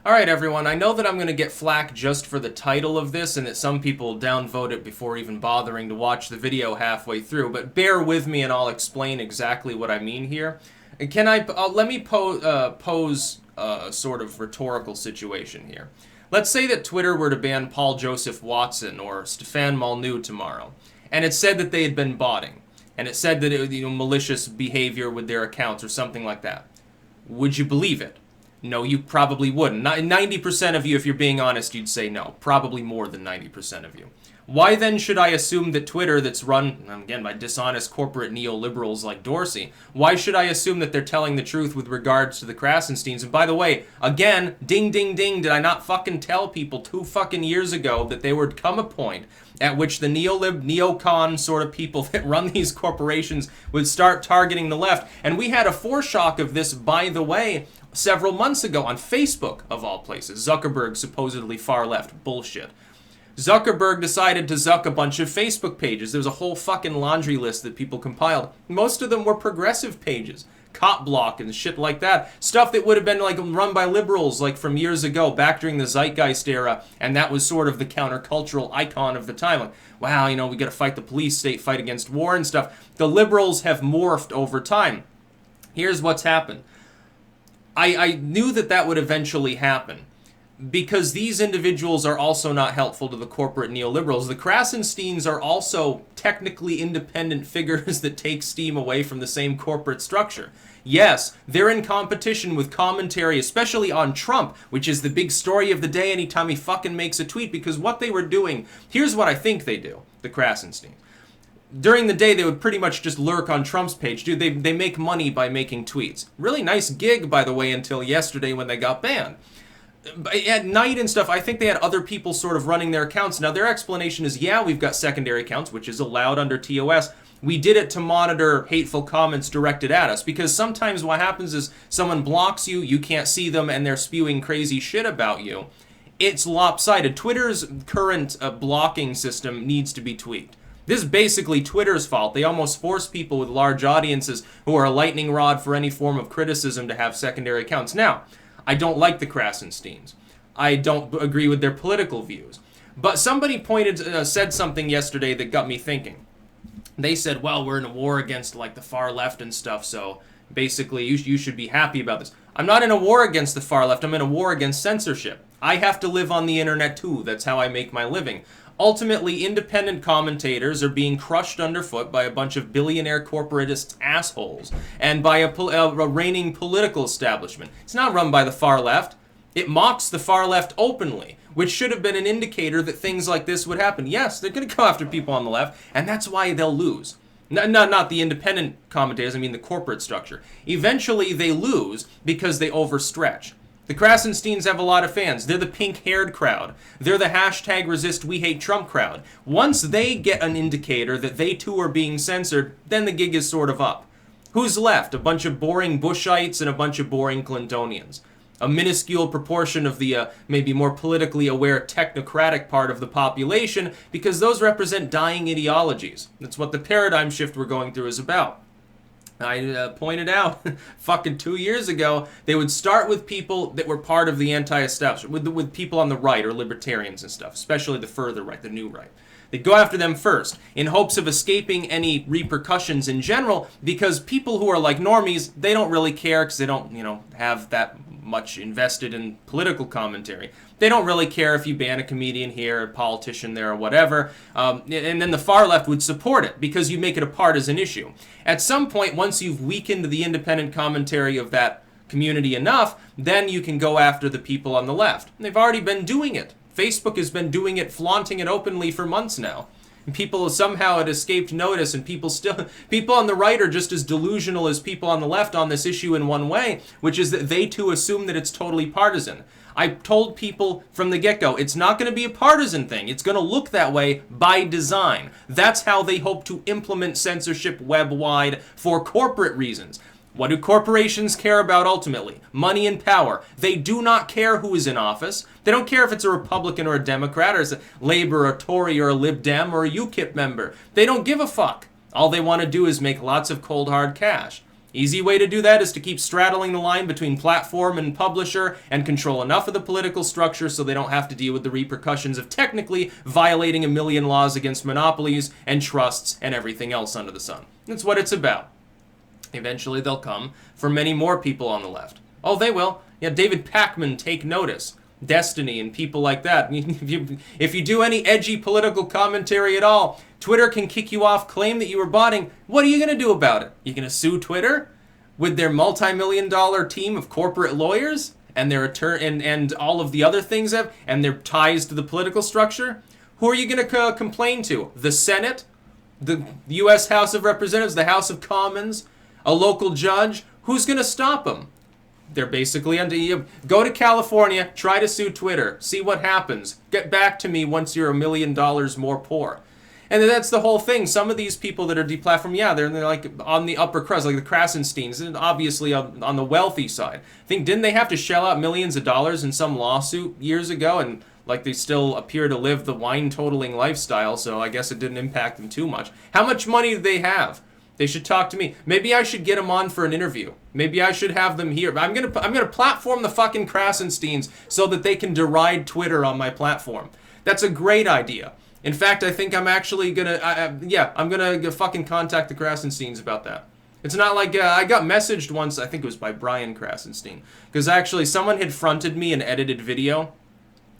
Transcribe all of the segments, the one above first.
Alright everyone, I know that I'm going to get flack just for the title of this and that some people downvote it before even bothering to watch the video halfway through, but bear with me and I'll explain exactly what I mean here. And let me pose a sort of rhetorical situation here. Let's say that Twitter were to ban Paul Joseph Watson or Stefan Molyneux tomorrow, and it said that they had been botting, and it said that it was, malicious behavior with their accounts or something like that. Would you believe it? No, you probably wouldn't. 90% of you, if you're being honest, you'd say no. Probably more than 90% of you. Why then should I assume that Twitter, that's run, again, by dishonest corporate neoliberals like Dorsey, why should I assume that they're telling the truth with regards to the Krassensteins? And by the way, again, ding, ding, ding, did I not fucking tell people 2 fucking years ago that there would come a point at which the neocon sort of people that run these corporations would start targeting the left? And we had a foreshock of this, by the way, several months ago on Facebook, of all places. Zuckerberg, supposedly far left. Bullshit. Zuckerberg decided to zuck a bunch of Facebook pages. There was a whole fucking laundry list that people compiled. Most of them were progressive pages. Cop block and shit like that. Stuff that would have been like run by liberals like from years ago, back during the Zeitgeist era, and that was sort of the countercultural icon of the time. Like, wow, we gotta fight the police state, fight against war and stuff. The liberals have morphed over time. Here's what's happened. I knew that would eventually happen because these individuals are also not helpful to the corporate neoliberals. The Krassensteins are also technically independent figures that take steam away from the same corporate structure. Yes, they're in competition with commentary, especially on Trump, which is the big story of the day anytime he fucking makes a tweet, because what they were doing, here's what I think they do, the Krassensteins. During the day, they would pretty much just lurk on Trump's page. Dude, they make money by making tweets. Really nice gig, by the way, until yesterday when they got banned. At night and stuff, I think they had other people sort of running their accounts. Now, their explanation is, yeah, we've got secondary accounts, which is allowed under TOS. We did it to monitor hateful comments directed at us, because sometimes what happens is someone blocks you, you can't see them, and they're spewing crazy shit about you. It's lopsided. Twitter's current blocking system needs to be tweaked. This is basically Twitter's fault. They almost force people with large audiences who are a lightning rod for any form of criticism to have secondary accounts. Now, I don't like the Krassensteins. I don't agree with their political views. But somebody said something yesterday that got me thinking. They said, well, we're in a war against like the far left and stuff, so basically you should be happy about this. I'm not in a war against the far left. I'm in a war against censorship. I have to live on the internet too. That's how I make my living. Ultimately, independent commentators are being crushed underfoot by a bunch of billionaire corporatist assholes and by a reigning political establishment. It's not run by the far left. It mocks the far left openly, which should have been an indicator that things like this would happen. Yes, they're going to go after people on the left, and that's why they'll lose. Not the independent commentators, I mean the corporate structure. Eventually, they lose because they overstretch. The Krassensteins have a lot of fans. They're the pink-haired crowd. They're the hashtag resist we hate Trump crowd. Once they get an indicator that they too are being censored, then the gig is sort of up. Who's left? A bunch of boring Bushites and a bunch of boring Clintonians. A minuscule proportion of the maybe more politically aware technocratic part of the population, because those represent dying ideologies. That's what the paradigm shift we're going through is about. I pointed out fucking 2 years ago, they would start with people that were part of the anti-establishment, with people on the right or libertarians and stuff, especially the further right, the new right. They'd go after them first in hopes of escaping any repercussions in general, because people who are like normies, they don't really care because they don't, have that much invested in political commentary. They don't really care if you ban a comedian here, a politician there, or whatever. And then the far left would support it because you make it a partisan issue. At some point, once you've weakened the independent commentary of that community enough, then you can go after the people on the left. And they've already been doing it. Facebook has been doing it, flaunting it openly for months now. And people somehow had escaped notice, and people on the right are just as delusional as people on the left on this issue in one way, which is that they too assume that it's totally partisan. I told people from the get-go, it's not going to be a partisan thing. It's going to look that way by design. That's how they hope to implement censorship web-wide for corporate reasons. What do corporations care about ultimately? Money and power. They do not care who is in office. They don't care if it's a Republican or a Democrat or it's a Labor or a Tory or a Lib Dem or a UKIP member. They don't give a fuck. All they want to do is make lots of cold hard cash. Easy way to do that is to keep straddling the line between platform and publisher and control enough of the political structure so they don't have to deal with the repercussions of technically violating a million laws against monopolies and trusts and everything else under the sun. That's what it's about. Eventually they'll come for many more people on the left. Oh, they will. Yeah, David Pakman, take notice. Destiny and people like that. If you do any edgy political commentary at all, Twitter can kick you off, claim that you were botting. What are you going to do about it? You going to sue Twitter with their multi-million-dollar team of corporate lawyers and their and all of the other things and their ties to the political structure? Who are you going to complain to? The Senate, the U.S. House of Representatives, the House of Commons, a local judge? Who's going to stop them? They're basically under you. Go to California, try to sue Twitter, see what happens. Get back to me once you're $1 million more poor. And that's the whole thing. Some of these people that are deplatformed, yeah, they're like on the upper crust, like the Krassensteins, and obviously on the wealthy side. I think, didn't they have to shell out millions of dollars in some lawsuit years ago? And like they still appear to live the wine-totaling lifestyle, so I guess it didn't impact them too much. How much money do they have? They should talk to me. Maybe I should get them on for an interview. Maybe I should have them here. I'm gonna platform the fucking Krassensteins so that they can deride Twitter on my platform. That's a great idea. In fact, I think I'm actually gonna, I'm gonna fucking contact the Krassensteins about that. It's not like, I got messaged once, I think it was by Brian Krassenstein, because actually someone had fronted me an edited video.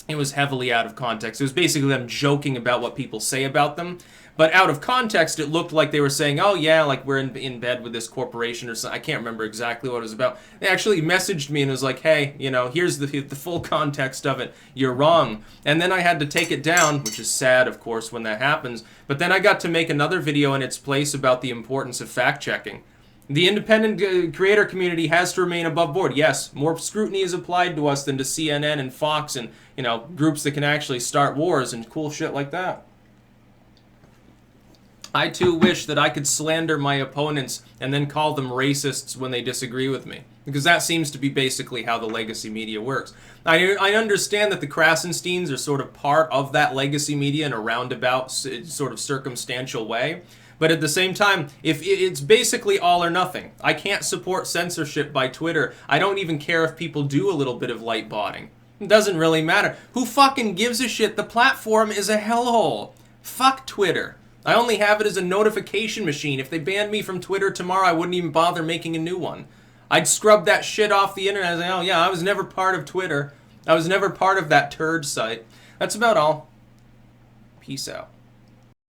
It was heavily out of context. It was basically them joking about what people say about them. But out of context, it looked like they were saying, oh yeah, like we're in bed with this corporation or something. I can't remember exactly what it was about. They actually messaged me and was like, hey, here's the full context of it. You're wrong. And then I had to take it down, which is sad, of course, when that happens. But then I got to make another video in its place about the importance of fact-checking. The independent creator community has to remain above board. Yes, more scrutiny is applied to us than to CNN and Fox and, groups that can actually start wars and cool shit like that. I too wish that I could slander my opponents and then call them racists when they disagree with me, because that seems to be basically how the legacy media works. I understand that the Krassensteins are sort of part of that legacy media in a roundabout sort of circumstantial way, but at the same time, if it's basically all or nothing. I can't support censorship by Twitter. I don't even care if people do a little bit of light botting. It doesn't really matter. Who fucking gives a shit? The platform is a hellhole. Fuck Twitter. I only have it as a notification machine. If they banned me from Twitter tomorrow, I wouldn't even bother making a new one. I'd scrub that shit off the internet. I'd say, oh yeah, I was never part of Twitter. I was never part of that turd site. That's about all. Peace out.